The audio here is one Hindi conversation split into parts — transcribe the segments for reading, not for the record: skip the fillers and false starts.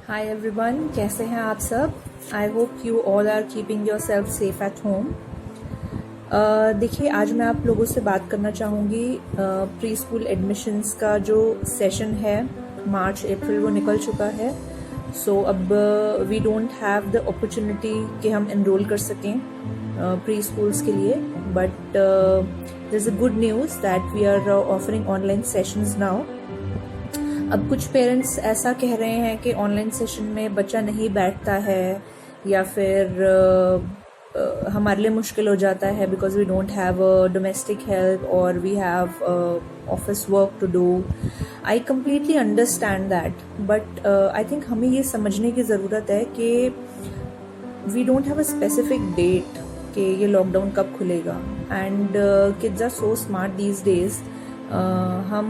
हाय एवरीवन, कैसे हैं आप सब। I hope you all are keeping your self safe at home. देखिए, आज मैं आप लोगों से बात करना चाहूँगी प्री स्कूल एडमिशन्स का जो सेशन है मार्च अप्रैल वो निकल चुका है। सो अब we don't have the opportunity कि हम एनरोल कर सकें प्री स्कूल्स के लिए, but there is a good news that we are offering online sessions now. अब कुछ पेरेंट्स ऐसा कह रहे हैं कि ऑनलाइन सेशन में बच्चा नहीं बैठता है या फिर हमारे लिए मुश्किल हो जाता है because we don't have domestic help और we have office work to do. I completely understand that, but I think हमें ये समझने की ज़रूरत है कि we don't have a specific date कि ये लॉकडाउन कब खुलेगा। And kids are so smart these days. हम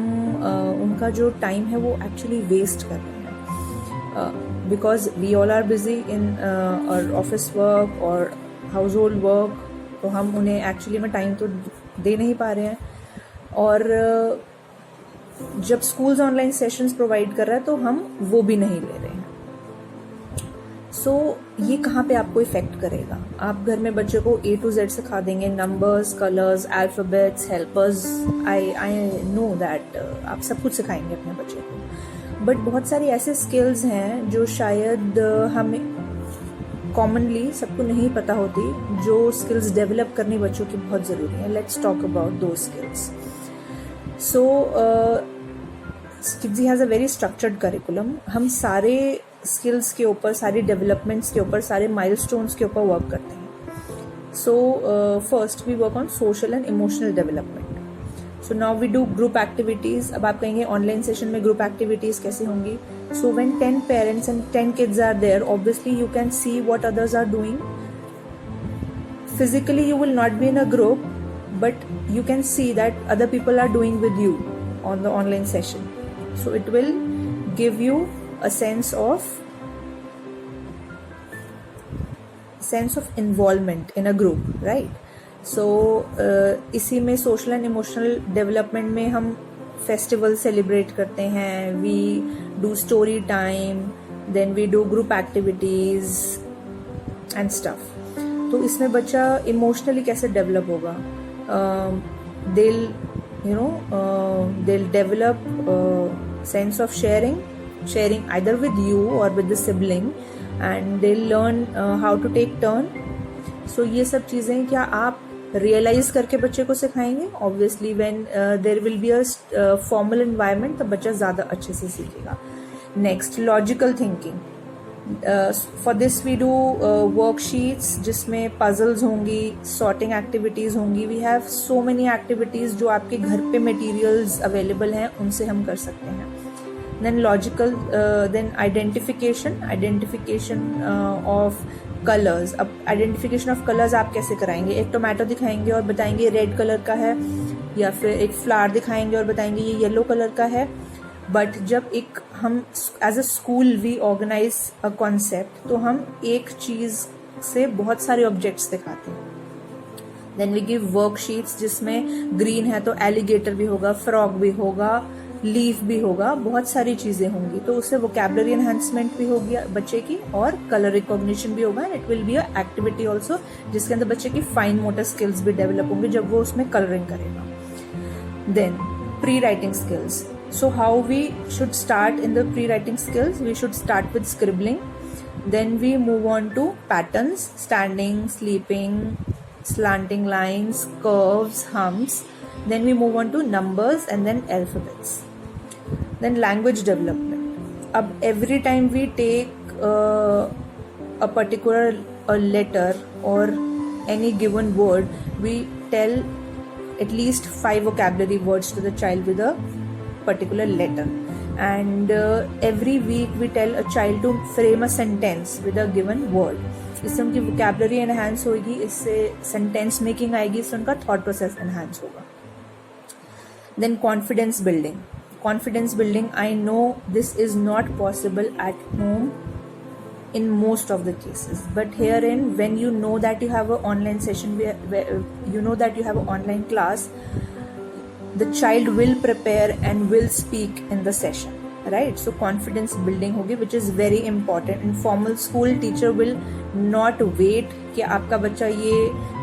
उनका जो टाइम है वो एक्चुअली वेस्ट कर रहे हैं because we all are busy in और ऑफिस वर्क और हाउस होल्ड वर्क, तो हम उन्हें एक्चुअली में टाइम तो दे नहीं पा रहे हैं। और जब स्कूल्स ऑनलाइन सेशंस प्रोवाइड कर रहा है तो हम वो भी नहीं ले रहे हैं। सो ये कहाँ पे आपको इफेक्ट करेगा। आप घर में बच्चे को A to Z सिखा देंगे, numbers, colours, alphabets, helpers, I know that आप सब कुछ सिखाएंगे अपने बच्चे को, बट बहुत सारी ऐसे स्किल्स हैं जो शायद हमें कॉमनली सबको नहीं पता होती, जो स्किल्स डेवलप करनी बच्चों की बहुत ज़रूरी है। लेट्स टॉक अबाउट दो skills. So Kidzy has a very structured curriculum. हम सारे स्किल्स के ऊपर, सारी डेवलपमेंट्स के ऊपर, सारे माइलस्टोन्स के ऊपर वर्क करते हैं। So first we work on social and emotional development. So now we do group activities. अब आप कहेंगे ऑनलाइन सेशन में ग्रुप एक्टिविटीज कैसे होंगी। So when 10 parents and 10 kids are there, obviously you can see what others are doing. Physically you will not be in a group, but you can see that other people are doing with you on the online session. So it will give you a sense of involvement in a group, right? So इसी में social and emotional development में हम festival celebrate करते हैं, we do story time, then we do group activities and stuff. तो इसमें बच्चा emotionally कैसे develop होगा। They'll develop sense of sharing either with you or with the sibling, and they'll learn how to take turn. So ये सब चीज़ें क्या आप realize करके बच्चे को सिखाएंगे। Obviously when there will be a formal environment, तो बच्चा ज़्यादा अच्छे से सीखेगा। Next, logical thinking. For this we do worksheets जिसमें puzzles होंगी, sorting activities होंगी। We have so many activities जो आपके घर पे materials available हैं, उनसे हम कर सकते हैं। Then logical, then identification of colors। अब identification of colors आप कैसे कराएंगे। एक टोमेटो दिखाएंगे और बताएंगे रेड कलर का है, या फिर एक फ्लावर दिखाएंगे और बताएंगे ये येलो कलर का है। बट जब एक हम as a school we organise a concept, तो हम एक चीज से बहुत सारे ऑब्जेक्ट्स दिखाते हैं। देन वी गिव वर्कशीट्स जिसमें ग्रीन है तो एलिगेटर भी होगा, फ्रॉग भी होगा, लीफ भी होगा, बहुत सारी चीजें होंगी। तो उससे वोकैबुलरी एनहांसमेंट भी होगी बच्चे की, और कलर रिकॉग्निशन भी होगा। And it will be a activity also जिसके अंदर बच्चे की फाइन मोटर स्किल्स भी डेवलप होंगे जब वो उसमें कलरिंग करेगा। Then pre writing skills. So how we should start in the pre-writing skills? We should start with scribbling. Then we move on to patterns, standing, sleeping, slanting lines, curves, humps. Then we move on to numbers and then alphabets. Then language development. Ab every time we take a particular letter or any given word, we tell at least 5 vocabulary words to the child with a particular letter, and every week we tell a child to frame a sentence with a given word. इससे उनकी vocabulary enhance होगी, इससे sentence making आएगी, इससे उनका thought process enhance होगा। Then confidence building, I know this is not possible at home in most of the cases, but herein when you know that you have an online session where you know that you have an online class, the child will prepare and will speak in the session, right. So confidence building होगी which is very important. In formal school teacher will not wait कि आपका बच्चा ये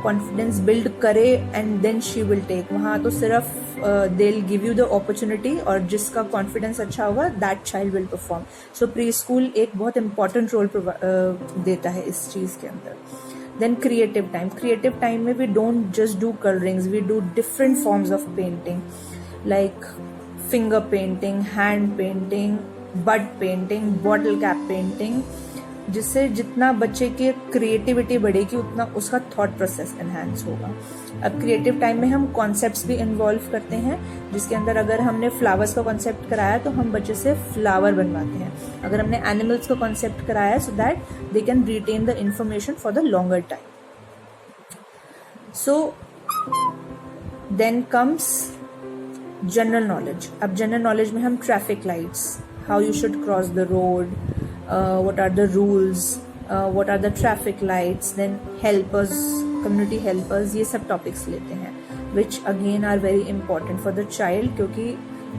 कॉन्फिडेंस बिल्ड करे and then she will take. वहाँ तो सिर्फ they will give you the opportunity और जिसका कॉन्फिडेंस अच्छा होगा that child will perform. So pre school एक बहुत इंपॉर्टेंट रोल देता है इस चीज़ के अंदर. Then creative time. Creative time में we don't just do colorings, we do different forms of painting like finger painting, hand painting, bud painting, bottle cap painting, जिससे जितना बच्चे की क्रिएटिविटी बढ़ेगी उतना उसका थॉट प्रोसेस एनहांस होगा. अब क्रिएटिव टाइम में हम कॉन्सेप्ट्स भी इन्वॉल्व करते हैं जिसके अंदर अगर हमने फ्लावर्स का कॉन्सेप्ट कराया तो हम बच्चे से फ्लावर बनवाते हैं. अगर हमने एनिमल्स का कॉन्सेप्ट कराया so that they can retain the information for the longer time. So then comes general knowledge. अब जनरल नॉलेज में हम traffic lights, how you should cross the road, what are the rules, what are the traffic lights, then helpers, community helpers, ये सब topics लेते हैं which again are very important for the child क्योंकि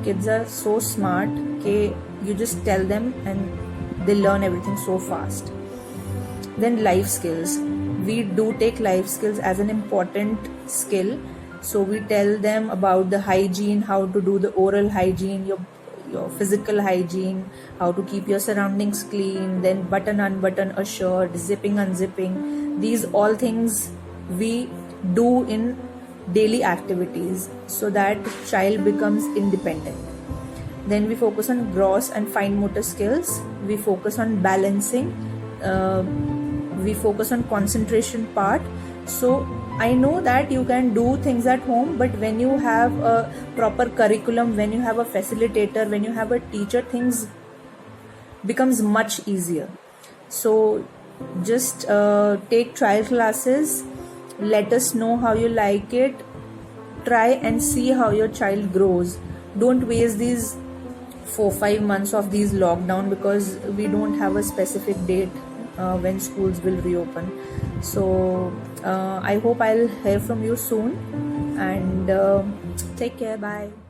kids are so smart कि you just tell them and they learn everything so fast. Then life skills. We do take life skills as an important skill. So we tell them about the hygiene, how to do the oral hygiene, your physical hygiene, how to keep your surroundings clean, then button unbutton a shirt, zipping unzipping. These all things we do in daily activities so that child becomes independent. Then we focus on gross and fine motor skills. We focus on balancing. We focus on concentration part. So I know that you can do things at home, but when you have a proper curriculum, when you have a facilitator, when you have a teacher, things becomes much easier. So just take trial classes, let us know how you like it, try and see how your child grows. Don't waste these 4-5 months of these lockdown because we don't have a specific date when schools will reopen. So I hope I'll hear from you soon and take care. Bye.